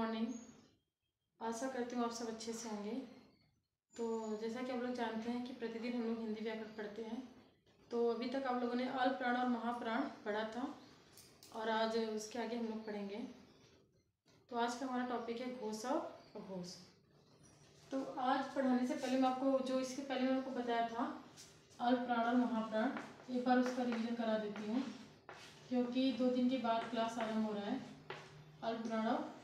Morning. आशा करती हूँ आप सब अच्छे से होंगे। तो जैसा कि आप लोग जानते हैं कि प्रतिदिन हम लोग हिंदी व्याकरण पढ़ते हैं। तो अभी तक आप लोगों ने अल्पप्राण और महाप्राण पढ़ा था और आज उसके आगे हम लोग पढ़ेंगे। तो आज का हमारा टॉपिक है घोष और अघोष। तो आज पढ़ाने से पहले मैं आपको जो इसके पहले मैंने आपको बताया था अल्पप्राण और महाप्राण, एक बार उसका रिवीजन करा देती हूँ क्योंकि 2 दिन के बाद क्लास आरंभ हो रहा है। अल्पप्राण और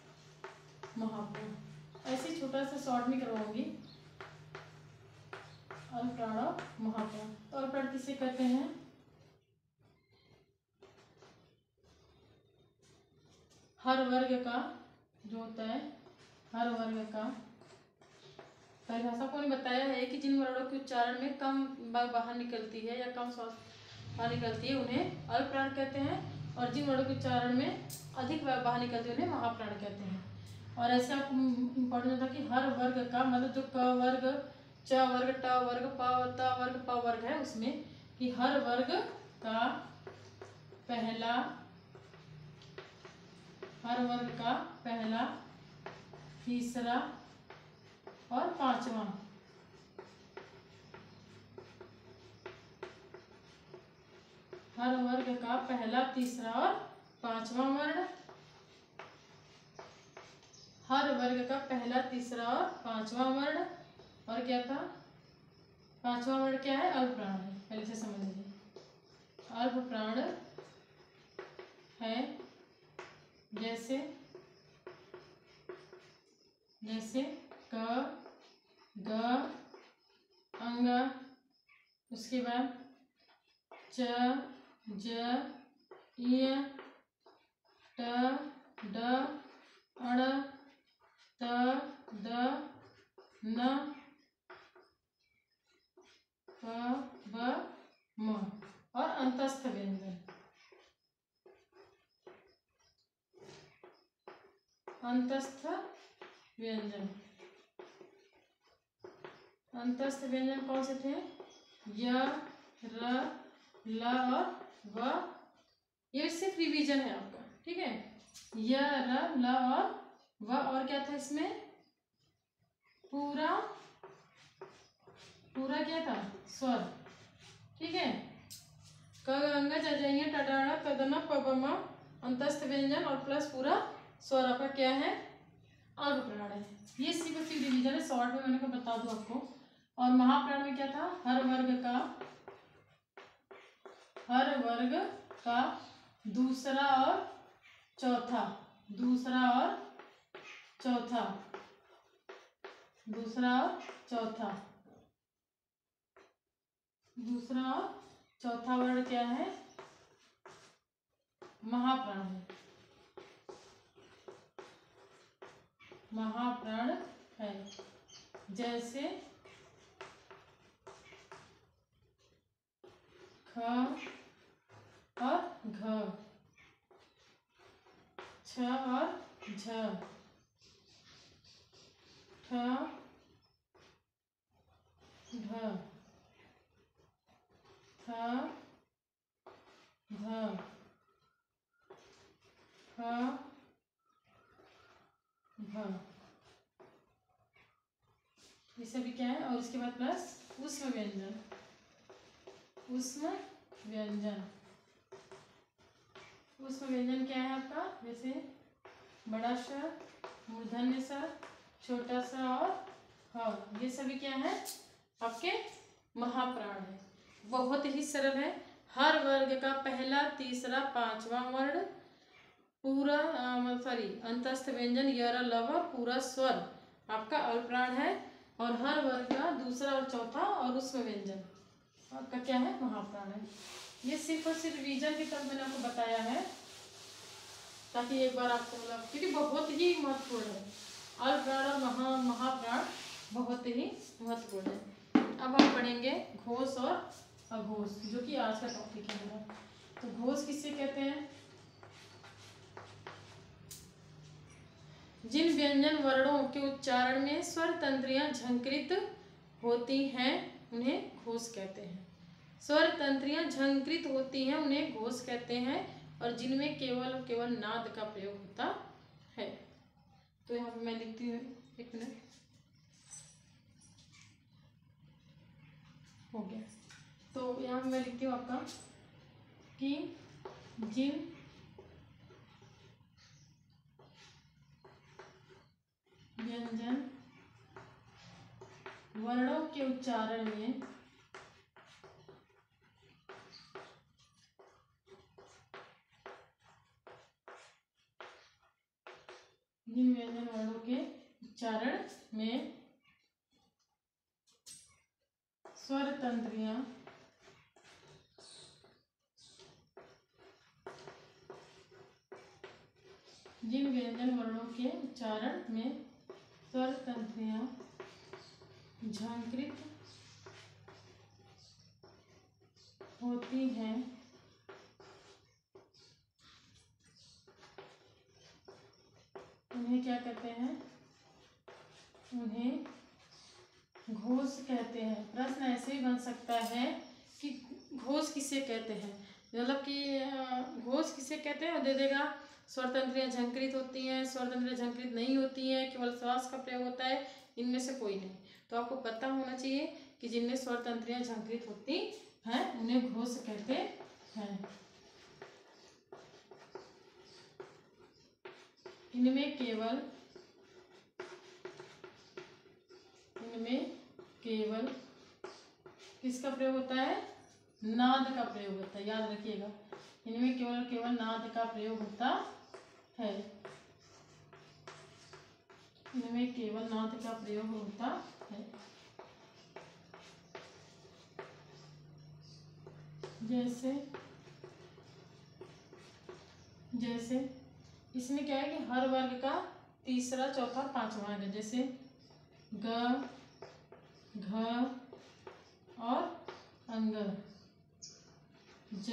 महाप्राण ऐसे ही छोटा सा शॉर्ट में करवाऊंगी। अल्पप्राण और महाप्राण। तो अल्पप्राण किसे कहते हैं? हर वर्ग का जो होता है, हर वर्ग का परिभाषा को ने बताया है कि जिन वर्णों के उच्चारण में कम बाहर निकलती है या कम श्वास बाहर निकलती है उन्हें अल्पप्राण कहते हैं, और जिन वर्णों के उच्चारण में अधिक बाहर निकलती है उन्हें महाप्राण कहते हैं। और ऐसे आपको इम्पोर्टेंट होता है कि हर वर्ग का मतलब जो क वर्ग, च वर्ग, ट वर्ग, प वर्ग, प वर्ग है उसमें कि हर वर्ग का पहला, हर वर्ग का पहला, तीसरा और पांचवा, हर वर्ग का पहला, तीसरा और पांचवा वर्ण, हर वर्ग का पहला, तीसरा और पांचवा वर्ण। और क्या था? पांचवा वर्ण क्या है? अल्पप्राण है। पहले से समझ लीजिए, अल्पप्राण है जैसे जैसे क, ग, अंग, उसके बाद च, ज, य, ट, ड, अण, त, द, न, प, ब, म। और अंतस्थ व्यंजन, अंतस्थ व्यंजन, अंतस्थ व्यंजन कौन से थे? य, र, ल और व। ये सिर्फ रिवीजन है आपका, ठीक है। य, र, ल और व। और क्या था इसमें? पूरा पूरा क्या था? स्वर, ठीक है। क, अंग, ज, ज, ट, ड, ण, त, द, न, प, ब, म। अंतस्थ व्यंजन और प्लस पूरा स्वर आपका क्या है? अल्पप्राण है। ये सिर्फ रिवीजन है, शॉर्ट में मैंने को बता दूं आपको। और महाप्राण में क्या था? हर वर्ग का दूसरा और चौथा, दूसरा और चौथा, दूसरा और चौथा, दूसरा और चौथा वर्ण क्या है? महाप्राण है, महाप्राण है। जैसे ख और घ, छ और झ, ठ, ढ, थ, ध, फ, भ। ये सभी क्या है? और इसके बाद प्लस ऊष्म व्यंजन, ऊष्म व्यंजन, ऊष्म व्यंजन क्या है आपका? जैसे बड़ा स, मूर्धन्य स, छोटा सा और ह। ये सभी क्या है? आपके महाप्राण है। बहुत ही सरल है। हर वर्ग का पहला, तीसरा, पांचवा वर्ण, पूरा अंतस्थ व्यंजन य, र, ल, व, पूरा स्वर आपका अल्पप्राण है। और हर वर्ग का दूसरा और चौथा और ऊष्म व्यंजन आपका क्या है? महाप्राण है। ये सिर्फ और सिर्फ रिवीजन की तरफ मैंने आपको बताया है ताकि एक बार आपको मतलब, क्योंकि बहुत ही महत्वपूर्ण है अल्पप्राण और महाप्राण, बहुत ही महत्वपूर्ण है। अब हम पढ़ेंगे घोष और अघोष, जो कि आज का टॉपिक है मेरा। तो घोष किससे कहते हैं? जिन व्यंजन वर्णों के उच्चारण में स्वर तंत्रियां झंकृत होती हैं उन्हें घोष कहते हैं। स्वर तंत्रियां झंकृत होती हैं उन्हें घोष कहते हैं, और जिनमें केवल नाद का प्रयोग होता है। तो यहाँ पे मैं लिखती हूँ, एक मिनट, हो गया। तो यहाँ पे मैं लिखती हूँ आपका कि जिन व्यंजन वर्णों के उच्चारण में जिन व्यंजन वर्णों के उच्चारण में स्वर तंत्रियां जिन व्यंजन वर्णों के उच्चारण में स्वर तंत्रियां झंकृत होती हैं उन्हें क्या कहते हैं? उन्हें घोष कहते हैं। प्रश्न ऐसे ही बन सकता है कि घोष किसे कहते हैं, मतलब कि घोष किसे कहते हैं, और दे देगा स्वर तंत्रियां झंकृत होती हैं, स्वर तंत्रियां झंकृत नहीं होती हैं, केवल श्वास का प्रयोग होता है, इनमें से कोई नहीं। तो आपको पता होना चाहिए कि जिनमें स्वर तंत्रियां झंकृत होती हैं उन्हें घोष कहते हैं। इनमें केवल किसका प्रयोग होता है? नाद का प्रयोग होता है, याद रखिएगा। इनमें केवल नाद का प्रयोग होता है। इनमें केवल नाद का प्रयोग होता है। जैसे इसमें क्या है कि हर वर्ग का तीसरा, चौथा, पांचवा है। जैसे ग, घ और अंग, ज,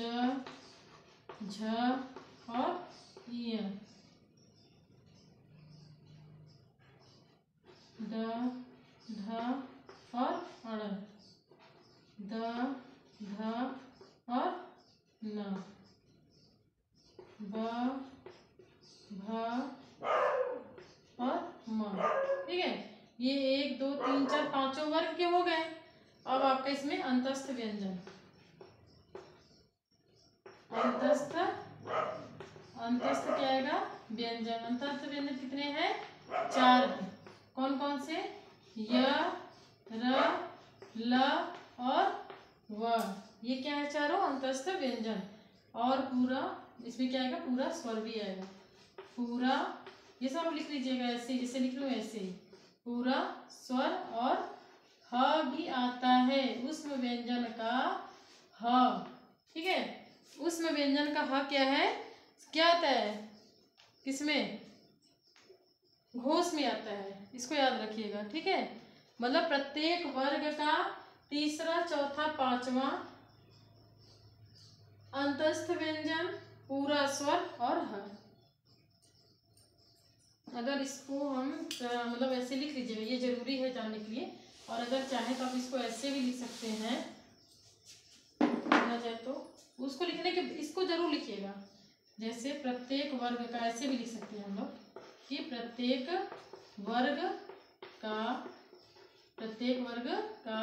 झ और य, ड, ढ और अण, द, ध और न, ब, भ और म। ठीक है, ये 1 2 3 4 5 वर्ग के हो गए। अब आपका इसमें अंतस्थ व्यंजन, अंतस्थ क्या आएगा? व्यंजन। अंतस्थ व्यंजन कितने हैं? 4 हैं। कौन कौन से? य, र, ल और व। ये क्या है? चारों अंतस्थ व्यंजन। और पूरा इसमें क्या आएगा? पूरा स्वर भी आएगा। पूरा, ये सब लिख लीजिएगा ऐसे, जैसे लिख लो ऐसे ही। पूरा स्वर और ह भी आता है, ऊष्म व्यंजन का ह। ठीक है, ऊष्म व्यंजन का ह क्या है? क्या आता है? किसमें? घोष में आता है। इसको याद रखिएगा। ठीक है, मतलब प्रत्येक वर्ग का तीसरा, चौथा, पांचवा अंतस्थ व्यंजन, पूरा स्वर और ह। अगर इसको हम मतलब ऐसे लिख लीजिएगा, ये जरूरी है जानने के लिए। और अगर चाहे तो आप इसको ऐसे भी लिख सकते हैं, जाए तो उसको लिखने के, इसको जरूर लिखिएगा। जैसे प्रत्येक वर्ग का, ऐसे भी लिख सकते हैं हम लोग कि प्रत्येक वर्ग का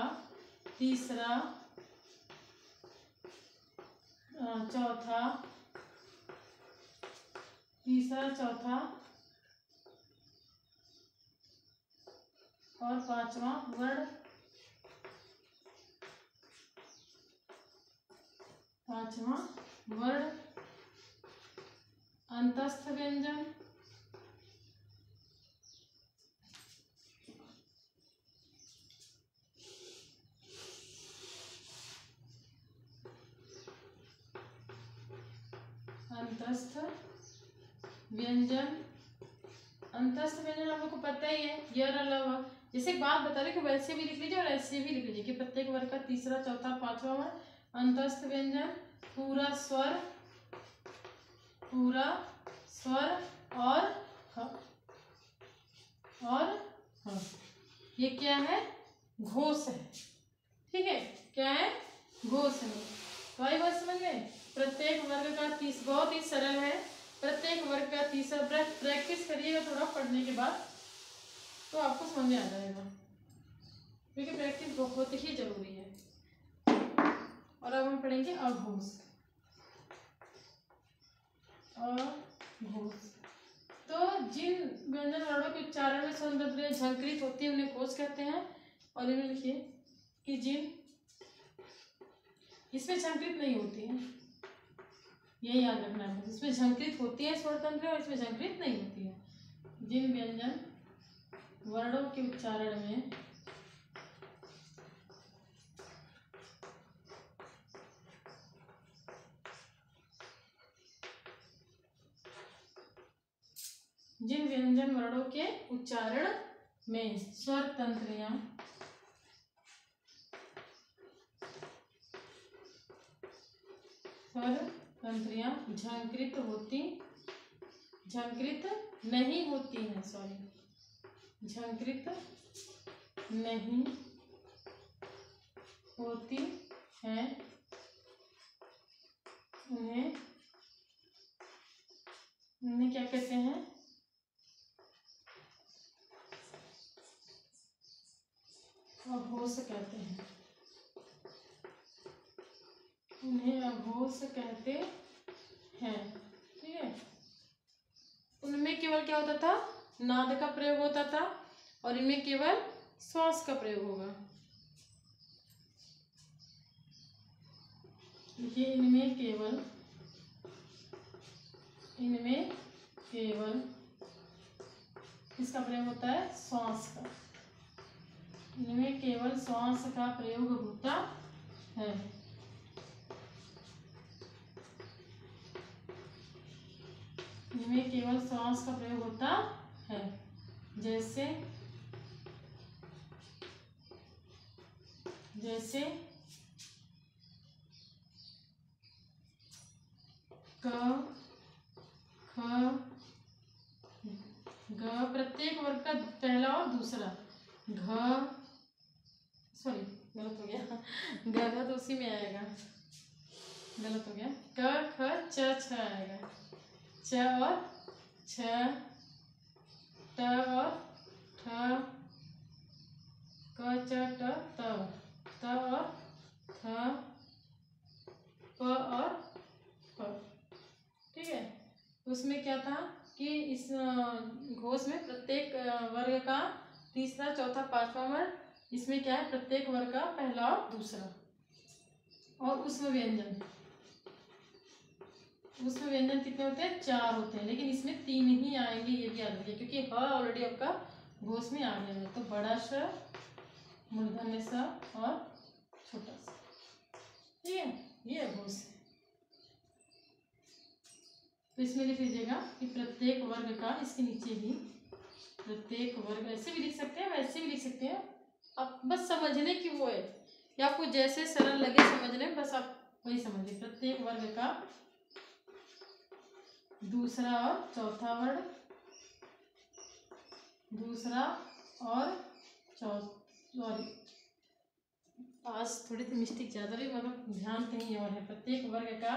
तीसरा, चौथा और पांचवा वर्ण अंतस्थ व्यंजन, अंतस्थ व्यंजन आप लोग को पता ही है, य, र, ल, व। जैसे एक बात बता रहे कि वैसे भी लिख लीजिए और ऐसे भी लिख लीजिए कि प्रत्येक वर्ग का तीसरा, चौथा, पांचवा अंतस्थ व्यंजन, पूरा स्वर और ह। ये क्या है? घोष है। ठीक है, क्या है? घोष है। तो आई बात समझ में? प्रत्येक वर्ग का बहुत ही सरल है। प्रत्येक वर्ग का तीसरा। प्रैक्टिस करिएगा थोड़ा पढ़ने के बाद तो आपको समझ में आ जाएगा, क्योंकि प्रैक्टिस बहुत ही जरूरी है। और अब हम पढ़ेंगे अघोष। अघोष तो जिन व्यंजन वर्णों के उच्चारण में स्वतंत्र झंकृत होती है उन्हें घोष कहते हैं। और इनमें लिखिए कि जिन इसमें झंकृत नहीं होती है, ये याद रखना है। इसमें झंकृत होती है स्वतंत्र और इसमें झंकृत नहीं होती है। जिन व्यंजन वर्णों के उच्चारण में जिन व्यंजन वर्णों के उच्चारण में स्वर तंत्रियां झंकृत नहीं होती हैं, झंकृत नहीं होती हैं, उन्हें क्या कहते हैं? अघोष कहते हैं। उन्हें अघोष कहते हैं। ठीक है, उनमें केवल क्या होता था? नाद का प्रयोग होता था और इनमें केवल श्वास का प्रयोग होगा। देखिए, इनमें केवल किसका प्रयोग होता है? श्वास का। इनमें केवल श्वास का प्रयोग होता है। इनमें केवल श्वास का प्रयोग होता है। जैसे क, ख, ग, प्रत्येक वर्ग का पहला और दूसरा। घ, सॉरी गलत हो गया, ग तो उसी में आएगा, गलत हो गया। क, ख, छ आएगा। च और छ, ट और ठ, क, च, ट, त और थ, प और प। ठीक है, उसमें क्या था कि इस घोष में प्रत्येक वर्ग का तीसरा, चौथा, पांचवा वर्ण, इसमें क्या है? प्रत्येक वर्ग का पहला और दूसरा। और उसमें व्यंजन कितने होते हैं? 4 होते हैं, लेकिन इसमें 3 ही आएंगे, ये भी याद रखिए, क्योंकि ह ऑलरेडी आपका घोष में आ गया है। तो बड़ा स, मूर्धन्य स और छोटा सा। ठीक है, ये घोष है। तो इसमें लिख लीजिएगा कि प्रत्येक वर्ग का, इसके नीचे ही प्रत्येक वर्ग, ऐसे भी लिख सकते हैं, वैसे भी लिख सकते हैं। अब बस समझने की वो है कि आपको जैसे सरल लगे समझने, बस आप वही समझिए। प्रत्येक वर्ग का दूसरा और चौथा वर्ण, दूसरा और सॉरी, आज थोड़ी सी मिस्टेक ज़्यादा रही, मतलब ध्यान कहीं और है। प्रत्येक वर्ग का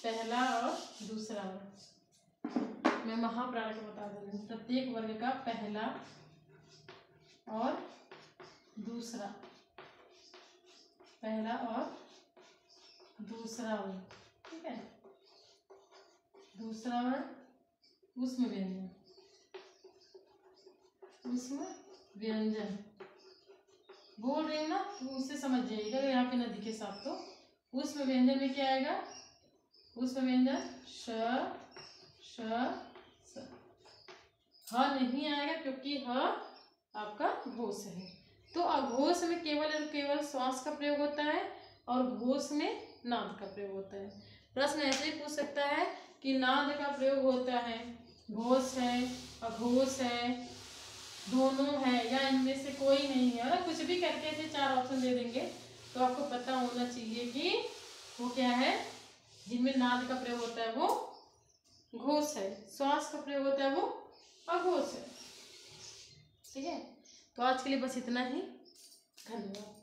पहला और दूसरा वर्ग, मैं महाप्राण को बता दूँगी। प्रत्येक वर्ग का पहला और दूसरा, पहला और दूसरा वर्ग। ठीक है, दूसरा वर्ग ऊष्म व्यंजन, ऊष्म व्यंजन बोल रही हूँ ना, तो उससे समझ जाइएगा। यहाँ पे ना दिखे साफ तो ऊष्म व्यंजन में क्या आएगा? ऊष्म व्यंजन श, श, स। ह नहीं आएगा क्योंकि ह आपका घोष है। तो अघोष में केवल श्वास का प्रयोग होता है और घोष में नाद का प्रयोग होता है। प्रश्न ऐसे ही पूछ सकता है कि नाद का प्रयोग होता है, घोष है, अघोष है, दोनों है, या इनमें से कोई नहीं है, और कुछ भी करके ऐसे 4 ऑप्शन दे देंगे। तो आपको पता होना चाहिए कि वो क्या है। जिनमें नाद का प्रयोग होता है वो घोष है, श्वास का प्रयोग होता है वो अघोष है। ठीक है, तो आज के लिए बस इतना ही। धन्यवाद।